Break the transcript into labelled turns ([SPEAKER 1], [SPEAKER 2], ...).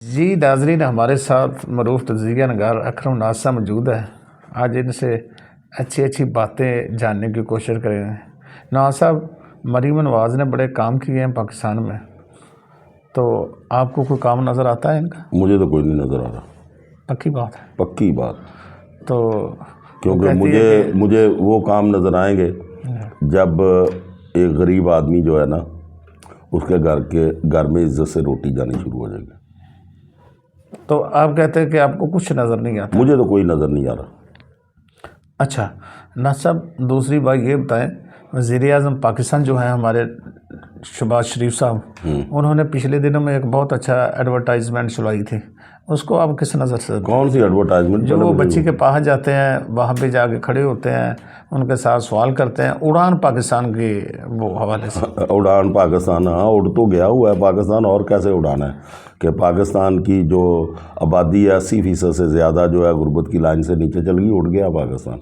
[SPEAKER 1] जी नाज़रीन, हमारे साथ मरूफ तज़किया नगार अकरम नाज़ मौजूद है। आज इनसे अच्छी अच्छी बातें जानने की कोशिश करेंगे। नाज़ साहब, मरीम नवाज़ ने बड़े काम किए हैं पाकिस्तान में, तो आपको कोई काम नज़र आता है इनका?
[SPEAKER 2] मुझे तो कोई नहीं नज़र आ रहा।
[SPEAKER 1] पक्की बात है।
[SPEAKER 2] पक्की बात।
[SPEAKER 1] तो
[SPEAKER 2] क्योंकि मुझे वो काम नज़र आएंगे जब एक गरीब आदमी जो है ना, उसके घर में इज्जत से रोटी जानी शुरू हो जाएगी।
[SPEAKER 1] तो आप कहते हैं कि आपको कुछ नज़र नहीं आता?
[SPEAKER 2] मुझे तो कोई नज़र नहीं आ रहा।
[SPEAKER 1] अच्छा नाज़ साहब, दूसरी बात ये बताएं, वज़ीर-ए-आज़म पाकिस्तान जो है हमारे शहबाज शरीफ साहब, उन्होंने पिछले दिनों में एक बहुत अच्छा एडवर्टाइजमेंट चलाई थी, उसको आप किस नज़र से?
[SPEAKER 2] कौन सी एडवर्टाइजमेंट?
[SPEAKER 1] जो वो बच्ची के पास जाते हैं, वहाँ पे जाके खड़े होते हैं, उनके साथ सवाल करते हैं, उड़ान पाकिस्तान के वो हवाले से।
[SPEAKER 2] उड़ान पाकिस्तान, हाँ उड़ तो गया हुआ है पाकिस्तान, और कैसे उड़ाना है कि पाकिस्तान की जो आबादी है 80% से ज़्यादा जो है गुर्बत की लाइन से नीचे चल गई, उड़ गया पाकिस्तान।